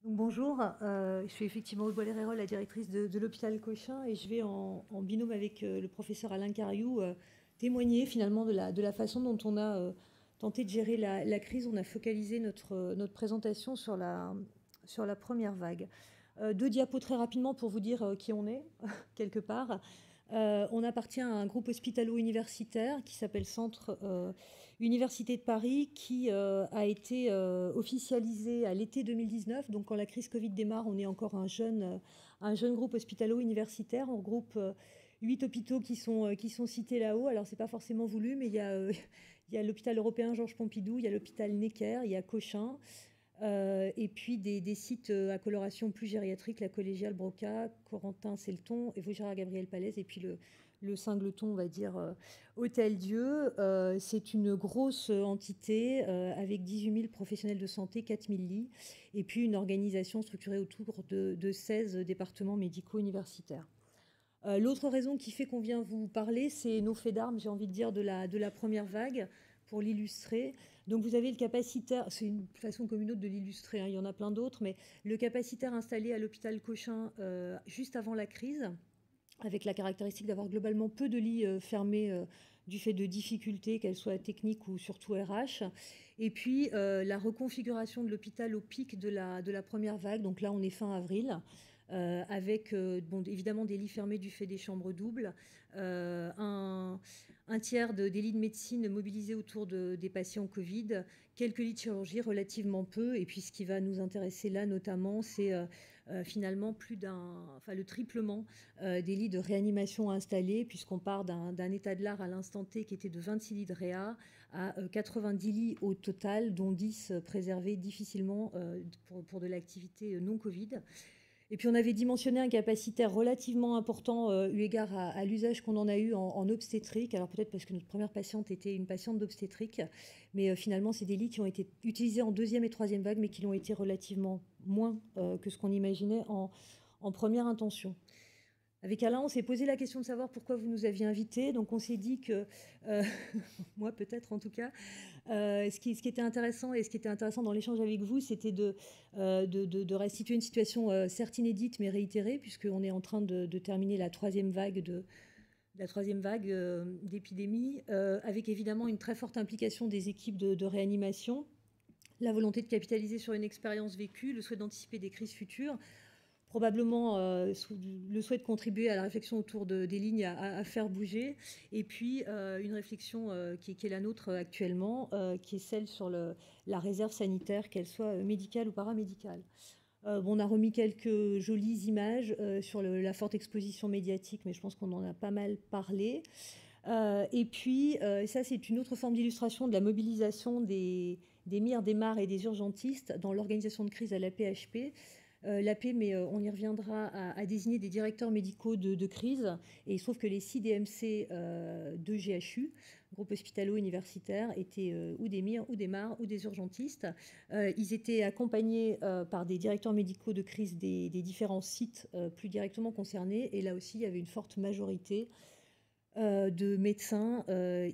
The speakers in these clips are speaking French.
Donc, bonjour, je suis effectivement Aude Boilère-Hérold, la directrice de l'hôpital Cochin, et je vais en binôme avec le professeur Alain Cariou témoigner finalement de la façon dont on a tenté de gérer la crise. On a focalisé notre présentation sur la première vague. Deux diapos très rapidement pour vous dire qui on est, quelque part. On appartient à un groupe hospitalo-universitaire qui s'appelle Centre Université de Paris, qui a été officialisé à l'été 2019. Donc quand la crise Covid démarre, on est encore un jeune groupe hospitalo-universitaire. On regroupe 8 hôpitaux qui sont cités là-haut. Alors c'est pas forcément voulu, mais il y a l'hôpital européen Georges Pompidou, il y a l'hôpital Necker, il y a Cochin. Et puis des sites à coloration plus gériatrique, la Collégiale Broca, Corentin-Selton, et Vaugirard-Gabriel Palès, et puis le Singleton, on va dire, Hôtel-Dieu. C'est une grosse entité avec 18 000 professionnels de santé, 4 000 lits, et puis une organisation structurée autour de 16 départements médicaux universitaires. L'autre raison qui fait qu'on vient vous parler, c'est nos faits d'armes, j'ai envie de dire, de la première vague, pour l'illustrer. Donc vous avez le capacitaire, c'est une façon comme une autre de l'illustrer, hein, il y en a plein d'autres, mais le capacitaire installé à l'hôpital Cochin juste avant la crise, avec la caractéristique d'avoir globalement peu de lits fermés du fait de difficultés, qu'elles soient techniques ou surtout RH. Et puis la reconfiguration de l'hôpital au pic de la première vague, donc là on est fin avril, avec bon, évidemment des lits fermés du fait des chambres doubles, un tiers des lits de médecine mobilisés autour des patients Covid, quelques lits de chirurgie, relativement peu, et puis ce qui va nous intéresser là notamment, c'est finalement le triplement des lits de réanimation installés, puisqu'on part d'un état de l'art à l'instant T qui était de 26 lits de réa à 90 lits au total, dont 10 préservés difficilement pour de l'activité non Covid. Et puis on avait dimensionné un capacitaire relativement important eu égard à l'usage qu'on en a eu en obstétrique. Alors peut-être parce que notre première patiente était une patiente d'obstétrique, mais finalement c'est des lits qui ont été utilisés en deuxième et troisième vague, mais qui l'ont été relativement moins que ce qu'on imaginait en première intention. Avec Alain, on s'est posé la question de savoir pourquoi vous nous aviez invités. Donc on s'est dit que, euh, moi peut-être en tout cas, ce qui était intéressant et ce qui était intéressant dans l'échange avec vous, c'était de restituer une situation certes inédite mais réitérée, puisqu'on est en train de terminer la troisième vague d'épidémie, avec évidemment une très forte implication des équipes de réanimation, la volonté de capitaliser sur une expérience vécue, le souhait d'anticiper des crises futures, probablement le souhait de contribuer à la réflexion autour des lignes à faire bouger, et puis une réflexion qui est la nôtre actuellement, qui est celle sur la réserve sanitaire, qu'elle soit médicale ou paramédicale. On a remis quelques jolies images sur la forte exposition médiatique, mais je pense qu'on en a pas mal parlé. Et puis, ça, c'est une autre forme d'illustration de la mobilisation des MIR, des MAR et des urgentistes dans l'organisation de crise à l'AP-HP. L'AP, mais on y reviendra, a désigné des directeurs médicaux de crise. Et il se trouve que les 6 DMC de GHU, groupe hospitalo-universitaire, étaient ou des MIR, ou des MAR, ou des urgentistes. Ils étaient accompagnés par des directeurs médicaux de crise des différents sites plus directement concernés. Et là aussi, il y avait une forte majorité de médecins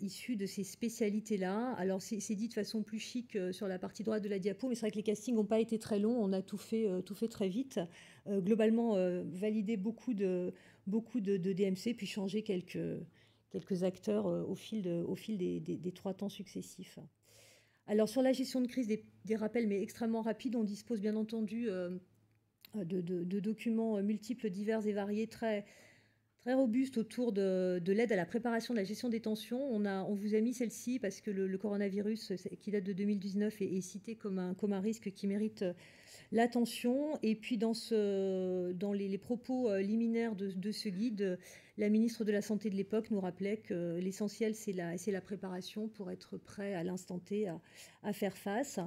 issus de ces spécialités-là. Alors c'est dit de façon plus chic sur la partie droite de la diapo, mais c'est vrai que les castings n'ont pas été très longs, on a tout fait très vite. Globalement, validé beaucoup de DMC, puis changé quelques acteurs au fil des 3 temps successifs. Alors sur la gestion de crise, des rappels, mais extrêmement rapides, on dispose bien entendu de documents multiples, divers et variés, très robuste autour de l'aide à la préparation de la gestion des tensions. On vous a mis celle-ci parce que le coronavirus, qui date de 2019, est cité comme un risque qui mérite l'attention. Et puis dans les propos liminaires de ce guide, la ministre de la Santé de l'époque nous rappelait que l'essentiel, c'est la préparation pour être prêt à l'instant T à faire face.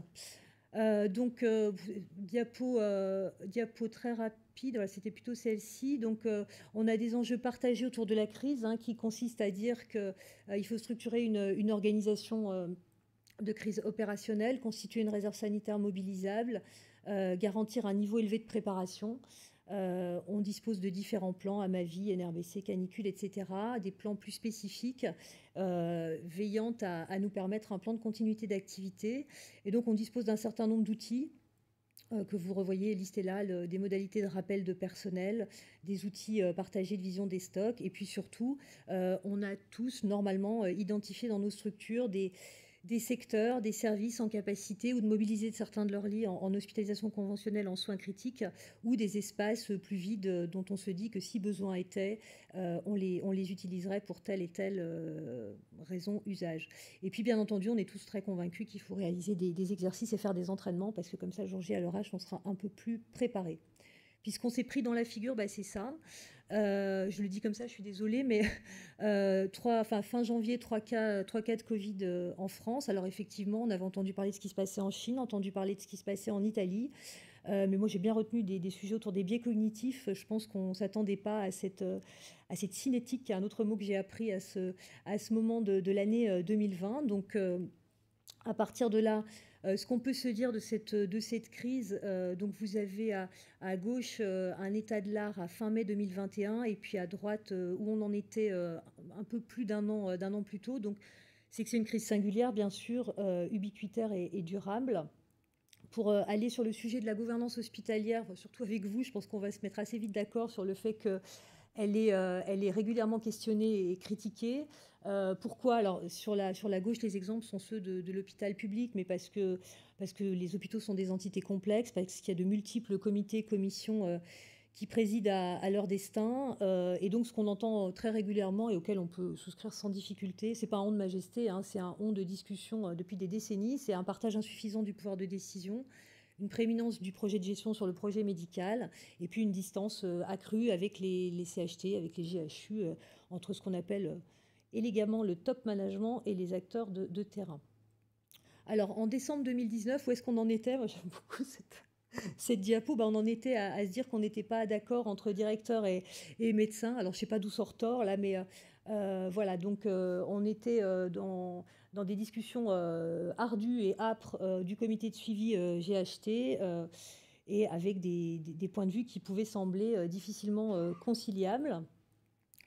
Donc, diapo très rapide, voilà, c'était plutôt celle-ci. Donc, on a des enjeux partagés autour de la crise, hein, qui consistent à dire qu'il faut structurer une organisation de crise opérationnelle, constituer une réserve sanitaire mobilisable, garantir un niveau élevé de préparation. On dispose de différents plans, Amavi, NRBC, canicule, etc., des plans plus spécifiques veillant à nous permettre un plan de continuité d'activité. Et donc on dispose d'un certain nombre d'outils que vous revoyez listés là, des modalités de rappel de personnel, des outils partagés de vision des stocks, et puis surtout, on a tous normalement identifié dans nos structures des secteurs, des services en capacité ou de mobiliser certains de leurs lits en hospitalisation conventionnelle, en soins critiques, ou des espaces plus vides dont on se dit que si besoin était, on les utiliserait pour telle et telle raison, usage. Et puis bien entendu, on est tous très convaincus qu'il faut réaliser des exercices et faire des entraînements, parce que comme ça, jour J à l'orage, on sera un peu plus préparé. Puisqu'on s'est pris dans la figure, bah, c'est ça. Je le dis comme ça, je suis désolée, mais fin janvier, 3 cas de Covid en France. Alors effectivement, on avait entendu parler de ce qui se passait en Chine, entendu parler de ce qui se passait en Italie. Mais moi, j'ai bien retenu des sujets autour des biais cognitifs. Je pense qu'on ne s'attendait pas à cette cinétique, qui est un autre mot que j'ai appris à ce moment de l'année 2020. Donc, à partir de là, ce qu'on peut se dire de cette crise, donc vous avez à gauche un état de l'art à fin mai 2021, et puis à droite où on en était un peu plus d'un an plus tôt. Donc c'est que c'est une crise singulière, bien sûr, ubiquitaire et durable. Pour aller sur le sujet de la gouvernance hospitalière, surtout avec vous, je pense qu'on va se mettre assez vite d'accord sur le fait que elle est régulièrement questionnée et critiquée. Pourquoi? Alors, sur la gauche, les exemples sont ceux de l'hôpital public, mais parce que les hôpitaux sont des entités complexes, parce qu'il y a de multiples comités, commissions qui président à leur destin. Et donc, ce qu'on entend très régulièrement et auquel on peut souscrire sans difficulté, c'est pas un on de majesté, hein, c'est un on de discussion depuis des décennies, c'est un partage insuffisant du pouvoir de décision, une prééminence du projet de gestion sur le projet médical, et puis une distance accrue avec les CHT, avec les GHU, entre ce qu'on appelle élégamment le top management et les acteurs de terrain. Alors, en décembre 2019, où est-ce qu'on en était? Moi, j'aime beaucoup cette diapo. On en était à se dire qu'on n'était pas d'accord entre directeurs et médecins. Alors, je ne sais pas d'où sort tort, là, mais voilà. Donc, on était dans des discussions ardues et âpres du comité de suivi GHT, et avec des points de vue qui pouvaient sembler difficilement conciliables.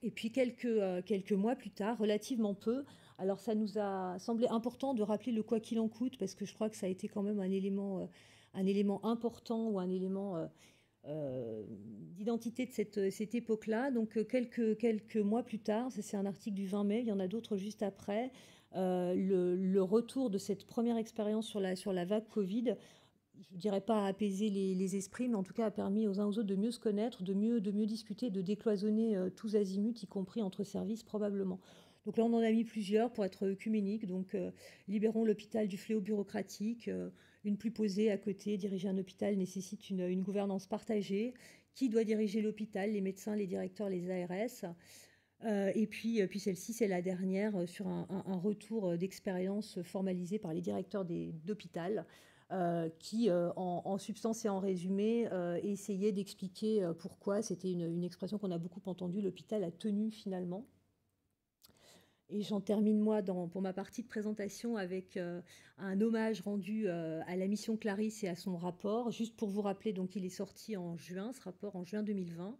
Et puis quelques mois plus tard, relativement peu, alors ça nous a semblé important de rappeler le quoi qu'il en coûte, parce que je crois que ça a été quand même un élément important, ou un élément d'identité de cette époque-là. Donc quelques mois plus tard, c'est un article du 20 mai, il y en a d'autres juste après, le retour de cette première expérience sur la vague Covid, je ne dirais pas apaiser les esprits, mais en tout cas a permis aux uns aux autres de mieux se connaître, de mieux discuter, de décloisonner tous azimuts, y compris entre services probablement. Donc là, on en a mis plusieurs pour être œcuménique. Donc, libérons l'hôpital du fléau bureaucratique, une plus posée à côté. Diriger un hôpital nécessite une gouvernance partagée. Qui doit diriger l'hôpital? Les médecins, les directeurs, les ARS. Et puis celle-ci, c'est la dernière sur un retour d'expérience formalisé par les directeurs d'hôpital, qui, en substance et en résumé, essayaient d'expliquer pourquoi, c'était une expression qu'on a beaucoup entendue, l'hôpital a tenu finalement. Et j'en termine, moi, pour ma partie de présentation, avec un hommage rendu à la mission Clarisse et à son rapport. Juste pour vous rappeler, donc il est sorti en juin, ce rapport en juin 2020.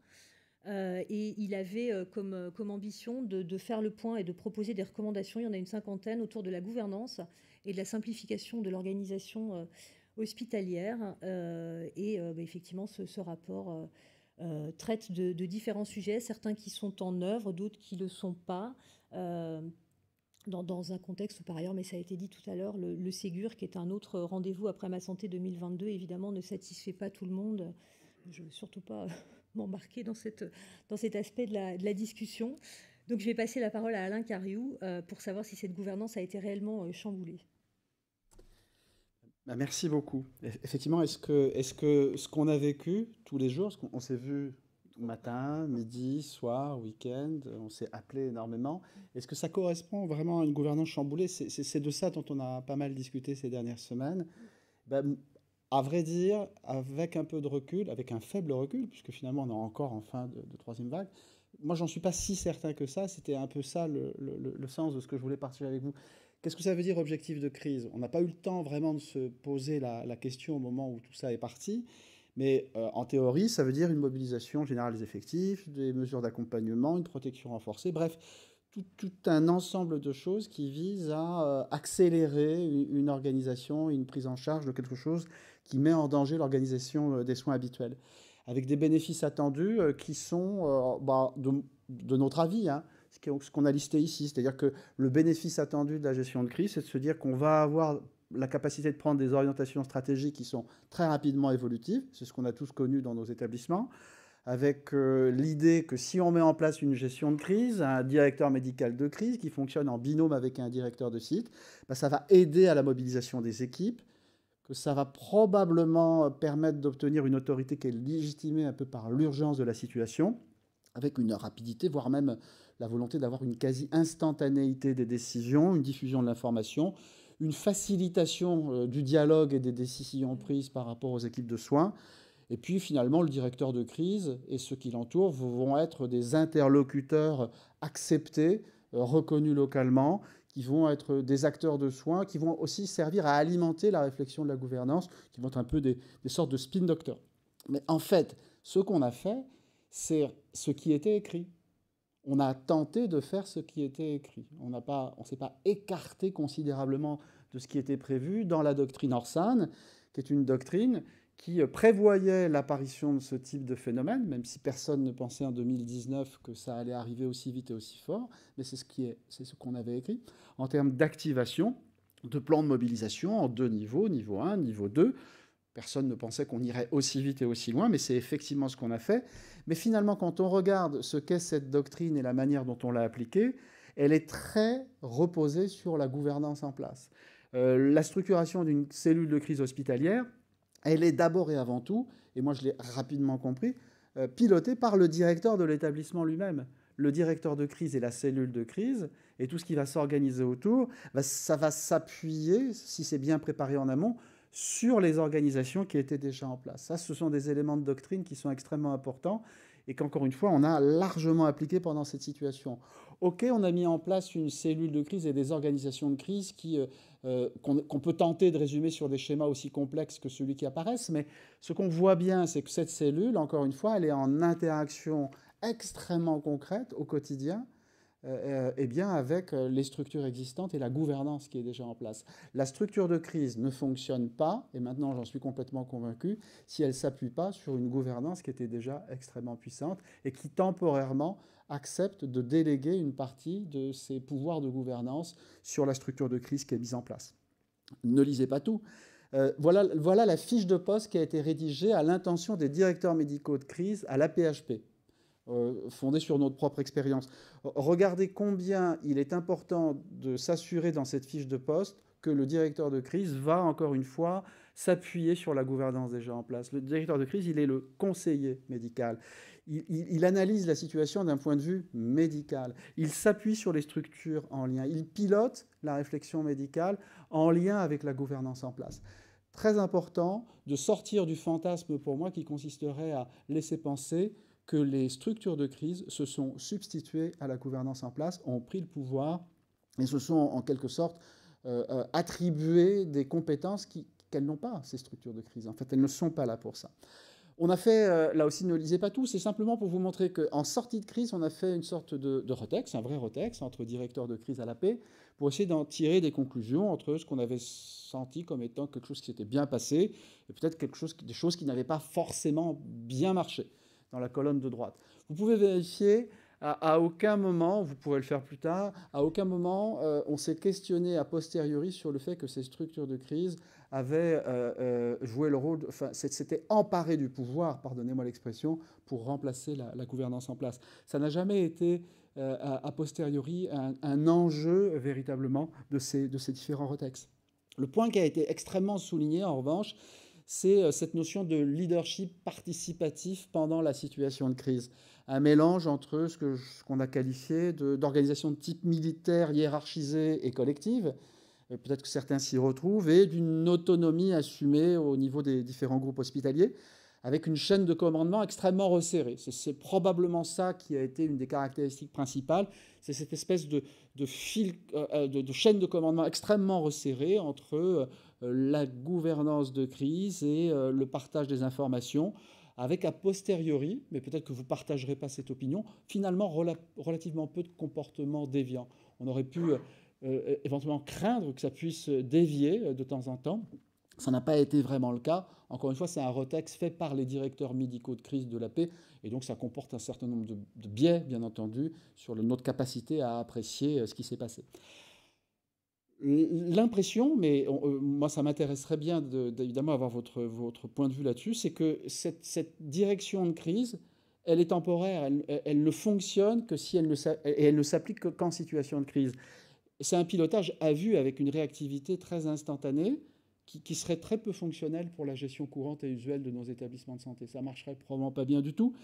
Et il avait comme ambition de faire le point et de proposer des recommandations, il y en a une cinquantaine, autour de la gouvernance et de la simplification de l'organisation hospitalière. Effectivement, ce rapport traite de différents sujets, certains qui sont en œuvre, d'autres qui ne le sont pas, dans un contexte où, par ailleurs, mais ça a été dit tout à l'heure, le Ségur, qui est un autre rendez-vous après ma santé 2022, évidemment, ne satisfait pas tout le monde. Je ne veux surtout pas m'embarquer dans cet aspect de la discussion. Donc, je vais passer la parole à Alain Cariou pour savoir si cette gouvernance a été réellement chamboulée. Merci beaucoup. Effectivement, est-ce que ce qu'on a vécu tous les jours, on s'est vu matin, midi, soir, week-end, on s'est appelé énormément, est-ce que ça correspond vraiment à une gouvernance chamboulée? C'est de ça dont on a pas mal discuté ces dernières semaines. À vrai dire, avec un peu de recul, avec un faible recul, puisque finalement on est encore en fin de troisième vague, moi j'en suis pas si certain que ça. C'était un peu ça le sens de ce que je voulais partager avec vous. Qu'est-ce que ça veut dire objectif de crise? On n'a pas eu le temps vraiment de se poser la question au moment où tout ça est parti, mais en théorie ça veut dire une mobilisation générale des effectifs, des mesures d'accompagnement, une protection renforcée, bref, tout un ensemble de choses qui visent à accélérer une organisation, une prise en charge de quelque chose qui met en danger l'organisation des soins habituels, avec des bénéfices attendus qui sont, de notre avis, hein, ce qu'on a listé ici. C'est-à-dire que le bénéfice attendu de la gestion de crise, c'est de se dire qu'on va avoir la capacité de prendre des orientations stratégiques qui sont très rapidement évolutives. C'est ce qu'on a tous connu dans nos établissements, avec l'idée que si on met en place une gestion de crise, un directeur médical de crise qui fonctionne en binôme avec un directeur de site, ça va aider à la mobilisation des équipes, que ça va probablement permettre d'obtenir une autorité qui est légitimée un peu par l'urgence de la situation, avec une rapidité, voire même la volonté d'avoir une quasi-instantanéité des décisions, une diffusion de l'information, une facilitation du dialogue et des décisions prises par rapport aux équipes de soins. Et puis finalement, le directeur de crise et ceux qui l'entourent vont être des interlocuteurs acceptés, reconnus localement, qui vont être des acteurs de soins, qui vont aussi servir à alimenter la réflexion de la gouvernance, qui vont être un peu des sortes de spin doctors. Mais en fait, ce qu'on a fait, c'est ce qui était écrit. On a tenté de faire ce qui était écrit. On ne s'est pas écarté considérablement de ce qui était prévu dans la doctrine Orsan, qui est une doctrine qui prévoyait l'apparition de ce type de phénomène, même si personne ne pensait en 2019 que ça allait arriver aussi vite et aussi fort, mais c'est ce qu'on avait écrit, en termes d'activation, de plan de mobilisation en 2 niveaux, niveau 1, niveau 2. Personne ne pensait qu'on irait aussi vite et aussi loin, mais c'est effectivement ce qu'on a fait. Mais finalement, quand on regarde ce qu'est cette doctrine et la manière dont on l'a appliquée, elle est très reposée sur la gouvernance en place. La structuration d'une cellule de crise hospitalière, elle est d'abord et avant tout, et moi je l'ai rapidement compris, pilotée par le directeur de l'établissement lui-même. Le directeur de crise et la cellule de crise, et tout ce qui va s'organiser autour, ça va s'appuyer, si c'est bien préparé en amont, sur les organisations qui étaient déjà en place. Ça, ce sont des éléments de doctrine qui sont extrêmement importants et qu'encore une fois, on a largement appliqué pendant cette situation. OK, on a mis en place une cellule de crise et des organisations de crise qu'on peut tenter de résumer sur des schémas aussi complexes que celui qui apparaissent, mais ce qu'on voit bien, c'est que cette cellule, encore une fois, elle est en interaction extrêmement concrète au quotidien avec les structures existantes et la gouvernance qui est déjà en place. La structure de crise ne fonctionne pas, et maintenant j'en suis complètement convaincu, si elle ne s'appuie pas sur une gouvernance qui était déjà extrêmement puissante et qui temporairement accepte de déléguer une partie de ses pouvoirs de gouvernance sur la structure de crise qui est mise en place. Ne lisez pas tout. Voilà la fiche de poste qui a été rédigée à l'intention des directeurs médicaux de crise à l'AP-HP. Fondée sur notre propre expérience. Regardez combien il est important de s'assurer dans cette fiche de poste que le directeur de crise va, encore une fois, s'appuyer sur la gouvernance déjà en place. Le directeur de crise, il est le conseiller médical. Il analyse la situation d'un point de vue médical. Il s'appuie sur les structures en lien. Il pilote la réflexion médicale en lien avec la gouvernance en place. Très important de sortir du fantasme, pour moi, qui consisterait à laisser penser que les structures de crise se sont substituées à la gouvernance en place, ont pris le pouvoir et se sont en quelque sorte attribuées des compétences qu'elles n'ont pas, ces structures de crise. En fait, elles ne sont pas là pour ça. On a fait, là aussi ne lisez pas tout, c'est simplement pour vous montrer qu'en sortie de crise, on a fait une sorte de retex, un vrai retex entre directeurs de crise à la paix, pour essayer d'en tirer des conclusions entre ce qu'on avait senti comme étant quelque chose qui s'était bien passé et peut-être des choses qui n'avaient pas forcément bien marché. Dans la colonne de droite. Vous pouvez vérifier, à aucun moment, vous pourrez le faire plus tard, à aucun moment on s'est questionné a posteriori sur le fait que ces structures de crise avaient joué le rôle, s'étaient emparées du pouvoir, pardonnez-moi l'expression, pour remplacer la gouvernance en place. Ça n'a jamais été a posteriori un enjeu véritablement de ces différents retextes. Le point qui a été extrêmement souligné, en revanche, c'est cette notion de leadership participatif pendant la situation de crise. Un mélange entre ce qu'on a qualifié d'organisation de type militaire, hiérarchisée et collective, peut-être que certains s'y retrouvent, et d'une autonomie assumée au niveau des différents groupes hospitaliers, avec une chaîne de commandement extrêmement resserrée. C'est probablement ça qui a été une des caractéristiques principales, c'est cette espèce de chaîne de commandement extrêmement resserrée entre la gouvernance de crise et le partage des informations, avec a posteriori, mais peut-être que vous ne partagerez pas cette opinion, finalement relativement peu de comportements déviants. On aurait pu éventuellement craindre que ça puisse dévier de temps en temps. Ça n'a pas été vraiment le cas. Encore une fois, c'est un retex fait par les directeurs médicaux de crise de la paix, et donc ça comporte un certain nombre de biais, bien entendu, sur notre capacité à apprécier ce qui s'est passé. L'impression, mais moi ça m'intéresserait bien évidemment avoir votre point de vue là-dessus, c'est que cette direction de crise, elle est temporaire, elle ne fonctionne que si elle ne s'applique qu'en situation de crise. C'est un pilotage à vue avec une réactivité très instantanée qui serait très peu fonctionnelle pour la gestion courante et usuelle de nos établissements de santé. Ça marcherait probablement pas bien du tout.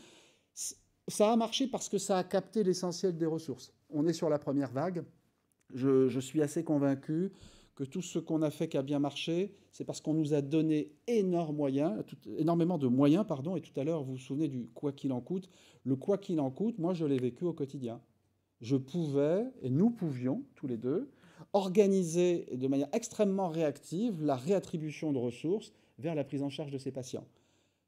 Ça a marché parce que ça a capté l'essentiel des ressources. On est sur la première vague. Je suis assez convaincu que tout ce qu'on a fait qui a bien marché, c'est parce qu'on nous a donné énormément de moyens, et tout à l'heure, vous vous souvenez du quoi qu'il en coûte. Le quoi qu'il en coûte, moi, je l'ai vécu au quotidien. Je pouvais, et nous pouvions, tous les deux, organiser de manière extrêmement réactive la réattribution de ressources vers la prise en charge de ces patients.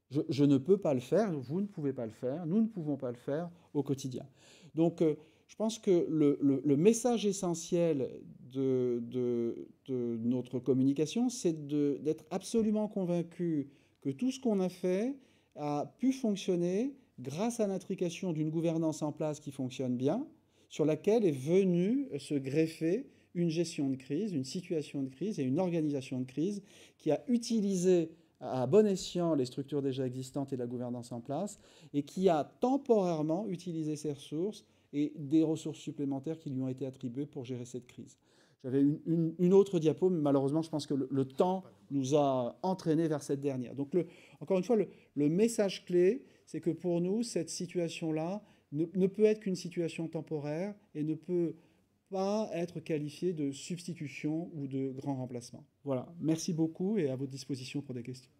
Je ne peux pas le faire, vous ne pouvez pas le faire, nous ne pouvons pas le faire au quotidien. Donc, je pense que le message essentiel de notre communication, c'est d'être absolument convaincu que tout ce qu'on a fait a pu fonctionner grâce à l'intrication d'une gouvernance en place qui fonctionne bien, sur laquelle est venue se greffer une gestion de crise, une situation de crise et une organisation de crise qui a utilisé à bon escient les structures déjà existantes et la gouvernance en place, et qui a temporairement utilisé ces ressources et des ressources supplémentaires qui lui ont été attribuées pour gérer cette crise. J'avais une autre diapo, mais malheureusement, je pense que le temps nous a entraînés vers cette dernière. Donc, encore une fois, le message clé, c'est que pour nous, cette situation-là ne peut être qu'une situation temporaire et ne peut pas être qualifiée de substitution ou de grand remplacement. Voilà, merci beaucoup et à votre disposition pour des questions.